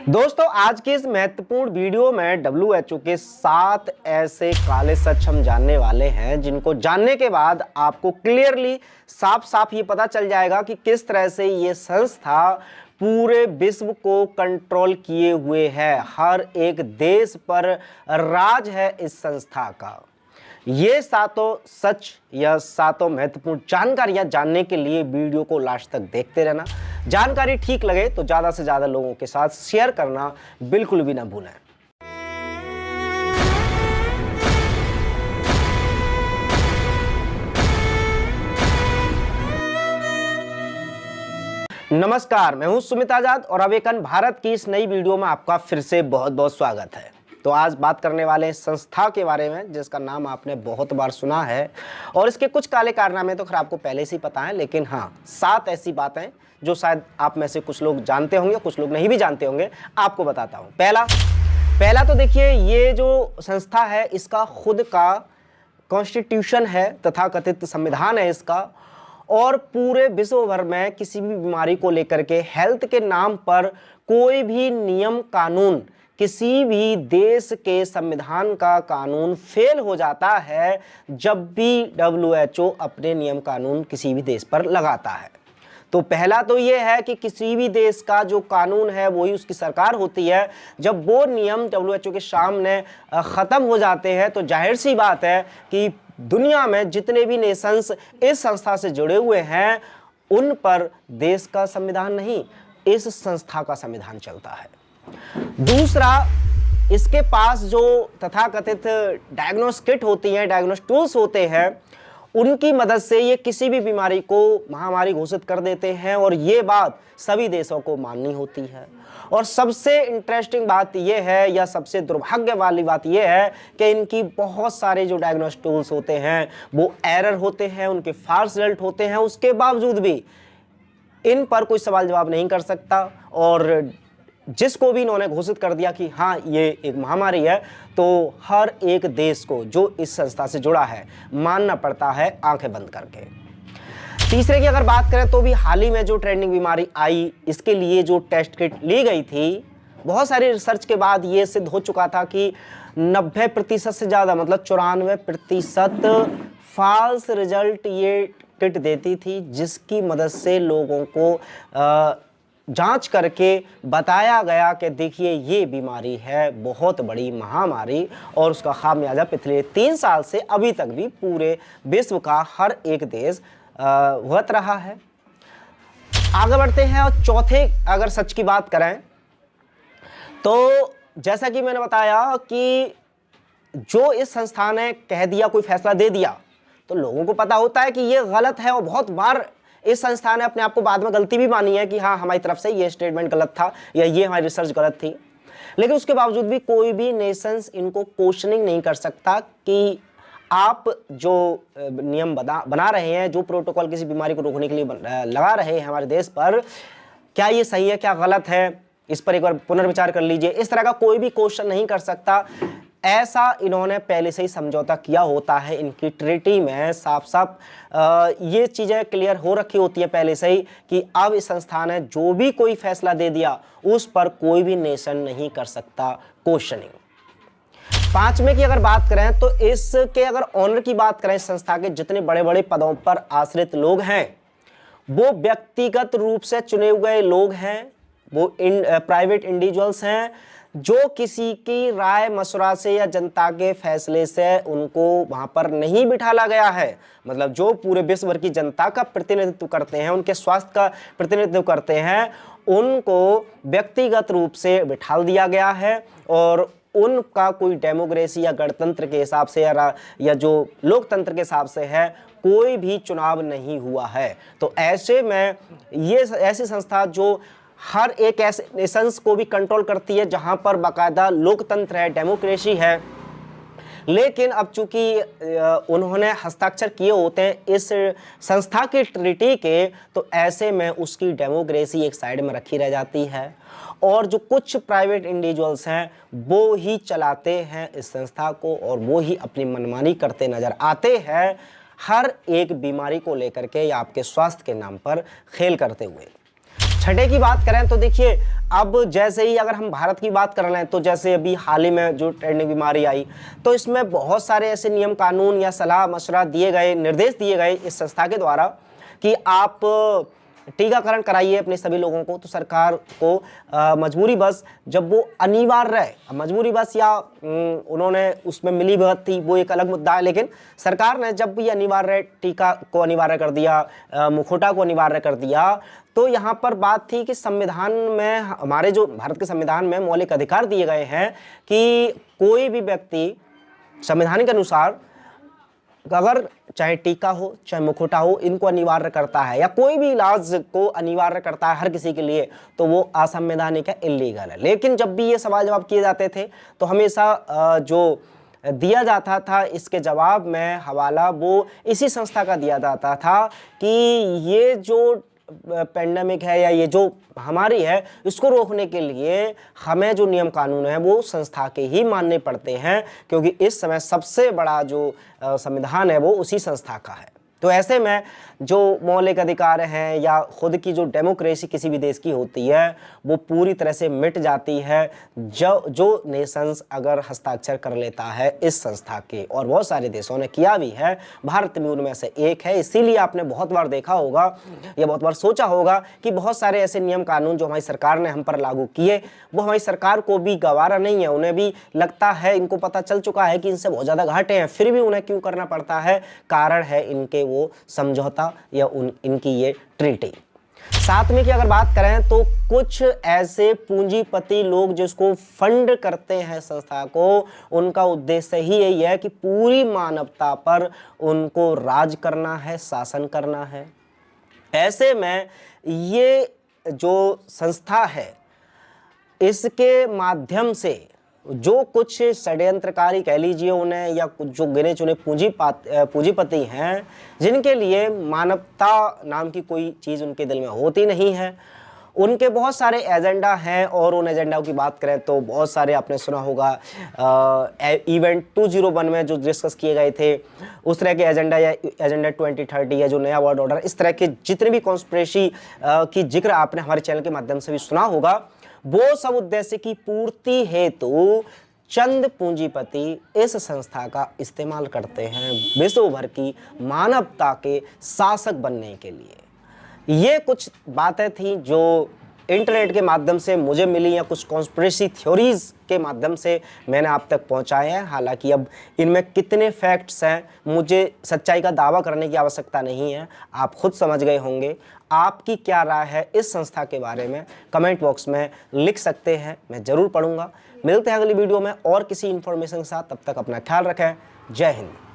दोस्तों आज की इस महत्वपूर्ण वीडियो में WHO के 7 ऐसे काले सच हम जानने वाले हैं जिनको जानने के बाद आपको क्लियरली साफ साफ ये पता चल जाएगा कि किस तरह से ये संस्था पूरे विश्व को कंट्रोल किए हुए है। हर एक देश पर राज है इस संस्था का। ये सातों सच या सातों महत्वपूर्ण जानकारियां जानने के लिए वीडियो को लास्ट तक देखते रहना। जानकारी ठीक लगे तो ज़्यादा से ज़्यादा लोगों के साथ शेयर करना बिल्कुल भी ना भूलें। नमस्कार, मैं हूं सुमित आजाद और अवेकन भारत की इस नई वीडियो में आपका फिर से बहुत बहुत स्वागत है। तो आज बात करने वाले हैं संस्था के बारे में जिसका नाम आपने बहुत बार सुना है और इसके कुछ काले कारनामे तो खैर आपको पहले से ही पता है, लेकिन हाँ 7 ऐसी बातें जो शायद आप में से कुछ लोग जानते होंगे, कुछ लोग नहीं भी जानते होंगे, आपको बताता हूँ। पहला तो देखिए, ये जो संस्था है इसका खुद का कॉन्स्टिट्यूशन है, तथा कथित संविधान है इसका, और पूरे विश्व भर में किसी भी बीमारी को लेकर के हेल्थ के नाम पर कोई भी नियम कानून, किसी भी देश के संविधान का कानून फेल हो जाता है जब भी WHO अपने नियम कानून किसी भी देश पर लगाता है। तो पहला तो ये है कि किसी भी देश का जो कानून है वही उसकी सरकार होती है। जब वो नियम WHO के सामने ख़त्म हो जाते हैं तो जाहिर सी बात है कि दुनिया में जितने भी नेशंस इस संस्था से जुड़े हुए हैं उन पर देश का संविधान नहीं, इस संस्था का संविधान चलता है। दूसरा, इसके पास जो तथाकथित डायग्नोस्टिक किट होती हैं, डायग्नोस्टिक टूल्स होते हैं, उनकी मदद से ये किसी भी बीमारी को महामारी घोषित कर देते हैं और ये बात सभी देशों को माननी होती है। और सबसे इंटरेस्टिंग बात ये है या सबसे दुर्भाग्य वाली बात ये है कि इनकी बहुत सारे जो डायग्नोस्टिक टूल्स होते हैं वो एरर होते हैं, उनके फाल्स रिजल्ट होते हैं। उसके बावजूद भी इन पर कोई सवाल जवाब नहीं कर सकता और जिसको भी इन्होंने घोषित कर दिया कि हाँ ये एक महामारी है, तो हर एक देश को जो इस संस्था से जुड़ा है मानना पड़ता है आंखें बंद करके। तीसरे की अगर बात करें तो भी हाल ही में जो ट्रेंडिंग बीमारी आई, इसके लिए जो टेस्ट किट ली गई थी, बहुत सारी रिसर्च के बाद ये सिद्ध हो चुका था कि 90% से ज़्यादा, मतलब 94% फॉल्स रिजल्ट ये किट देती थी, जिसकी मदद से लोगों को जांच करके बताया गया कि देखिए ये बीमारी है बहुत बड़ी महामारी, और उसका खामियाजा पिछले 3 साल से अभी तक भी पूरे विश्व का हर एक देश भुगत रहा है। आगे बढ़ते हैं और चौथे अगर सच की बात करें तो जैसा कि मैंने बताया कि जो इस संस्था ने कह दिया, कोई फैसला दे दिया, तो लोगों को पता होता है कि ये गलत है और बहुत बार इस संस्था ने अपने आप को बाद में गलती भी मानी है कि हाँ हमारी तरफ से ये स्टेटमेंट गलत था या ये हमारी रिसर्च गलत थी। लेकिन उसके बावजूद भी कोई भी नेशंस इनको क्वेश्चनिंग नहीं कर सकता कि आप जो नियम बना रहे हैं, जो प्रोटोकॉल किसी बीमारी को रोकने के लिए लगा रहे हैं हमारे देश पर, क्या ये सही है, क्या गलत है, इस पर एक बार पुनर्विचार कर लीजिए। इस तरह का कोई भी क्वेश्चन नहीं कर सकता। ऐसा इन्होंने पहले से ही समझौता किया होता है। इनकी ट्रीटी में साफ साफ ये चीज़ें क्लियर हो रखी होती है पहले से ही कि अब इस संस्था ने जो भी कोई फैसला दे दिया उस पर कोई भी नेशन नहीं कर सकता क्वेश्चनिंग। 5वें की अगर बात करें तो इसके अगर ऑनर की बात करें, संस्था के जितने बड़े बड़े पदों पर आश्रित लोग हैं वो व्यक्तिगत रूप से चुने हुए लोग हैं, वो प्राइवेट इंडिविजुअल्स हैं जो किसी की राय मशवरा से या जनता के फैसले से उनको वहाँ पर नहीं बिठाला गया है। मतलब जो पूरे विश्व भर की जनता का प्रतिनिधित्व करते हैं, उनके स्वास्थ्य का प्रतिनिधित्व करते हैं, उनको व्यक्तिगत रूप से बिठा दिया गया है और उनका कोई डेमोक्रेसी या गणतंत्र के हिसाब से या जो लोकतंत्र के हिसाब से है कोई भी चुनाव नहीं हुआ है। तो ऐसे में ये ऐसी संस्था जो हर एक ऐसे नेशंस को भी कंट्रोल करती है जहां पर बाकायदा लोकतंत्र है, डेमोक्रेसी है, लेकिन अब चूंकि उन्होंने हस्ताक्षर किए होते हैं इस संस्था की ट्रीटी के, तो ऐसे में उसकी डेमोक्रेसी एक साइड में रखी रह जाती है और जो कुछ प्राइवेट इंडिविजुअल्स हैं वो ही चलाते हैं इस संस्था को और वो ही अपनी मनमानी करते नजर आते हैं हर एक बीमारी को लेकर के या आपके स्वास्थ्य के नाम पर खेल करते हुए। छठे की बात करें तो देखिए, अब जैसे ही अगर हम भारत की बात कर लें तो जैसे अभी हाल ही में जो ट्रेंडिंग बीमारी आई, तो इसमें बहुत सारे ऐसे नियम कानून या सलाह मशवरा दिए गए, निर्देश दिए गए इस संस्था के द्वारा कि आप टीकाकरण कराइए अपने सभी लोगों को। तो सरकार को मजबूरी बस जब वो अनिवार्य है, मजबूरी बस या उन्होंने उसमें मिली भगत थी वो एक अलग मुद्दा है, लेकिन सरकार ने जब भी अनिवार्य टीका को अनिवार्य कर दिया, मुखौटा को अनिवार्य कर दिया, तो यहाँ पर बात थी कि संविधान में, हमारे जो भारत के संविधान में मौलिक अधिकार दिए गए हैं कि कोई भी व्यक्ति संविधान के अनुसार अगर चाहे टीका हो चाहे मुखौटा हो, इनको अनिवार्य करता है या कोई भी इलाज को अनिवार्य करता है हर किसी के लिए, तो वो असंवैधानिक है, इल्लीगल है। लेकिन जब भी ये सवाल जवाब किए जाते थे तो हमेशा जो दिया जाता था इसके जवाब में हवाला वो इसी संस्था का दिया जाता था कि ये जो पेंडेमिक है या ये जो महामारी है, इसको रोकने के लिए हमें जो नियम कानून है वो संस्था के ही मानने पड़ते हैं, क्योंकि इस समय सबसे बड़ा जो संविधान है वो उसी संस्था का है। तो ऐसे में जो मौलिक अधिकार हैं या खुद की जो डेमोक्रेसी किसी भी देश की होती है वो पूरी तरह से मिट जाती है जो नेशंस अगर हस्ताक्षर कर लेता है इस संस्था के, और बहुत सारे देशों ने किया भी है, भारत भी उनमें से एक है। इसीलिए आपने बहुत बार देखा होगा या बहुत बार सोचा होगा कि बहुत सारे ऐसे नियम कानून जो हमारी सरकार ने हम पर लागू किए वो हमारी सरकार को भी गवारा नहीं है, उन्हें भी लगता है, इनको पता चल चुका है कि इनसे बहुत ज़्यादा घाटे हैं, फिर भी उन्हें क्यों करना पड़ता है? कारण है इनके वो समझौता या इनकी ये ट्रीटी। साथ में की अगर बात करें तो कुछ ऐसे पूंजीपति लोग जिसको फंड करते हैं संस्था को, उनका उद्देश्य ही यही है कि पूरी मानवता पर उनको राज करना है, शासन करना है। ऐसे में ये जो संस्था है इसके माध्यम से जो कुछ षड्यंत्रकारी कह लीजिए उन्हें, या कुछ जो गिने चुने पूंजीपति हैं जिनके लिए मानवता नाम की कोई चीज़ उनके दिल में होती नहीं है, उनके बहुत सारे एजेंडा हैं। और उन एजेंडाओं की बात करें तो बहुत सारे आपने सुना होगा इवेंट 201 में जो डिस्कस किए गए थे, उस तरह के एजेंडा या एजेंडा 2030 या जो नया वर्ल्ड ऑर्डर, इस तरह के जितने भी कॉन्स्पिरेसी की जिक्र आपने हमारे चैनल के माध्यम से भी सुना होगा, वो सब उद्देश्य की पूर्ति हेतु चंद पूंजीपति इस संस्था का इस्तेमाल करते हैं विश्व भर की मानवता के शासक बनने के लिए। ये कुछ बातें थी जो इंटरनेट के माध्यम से मुझे मिली या कुछ कॉन्स्पिरेसी थ्योरीज के माध्यम से मैंने आप तक पहुंचाए हैं। हालांकि अब इनमें कितने फैक्ट्स हैं मुझे सच्चाई का दावा करने की आवश्यकता नहीं है, आप खुद समझ गए होंगे। आपकी क्या राय है इस संस्था के बारे में कमेंट बॉक्स में लिख सकते हैं, मैं ज़रूर पढ़ूंगा। मिलते हैं अगली वीडियो में और किसी इन्फॉर्मेशन के साथ, तब तक अपना ख्याल रखें। जय हिंद।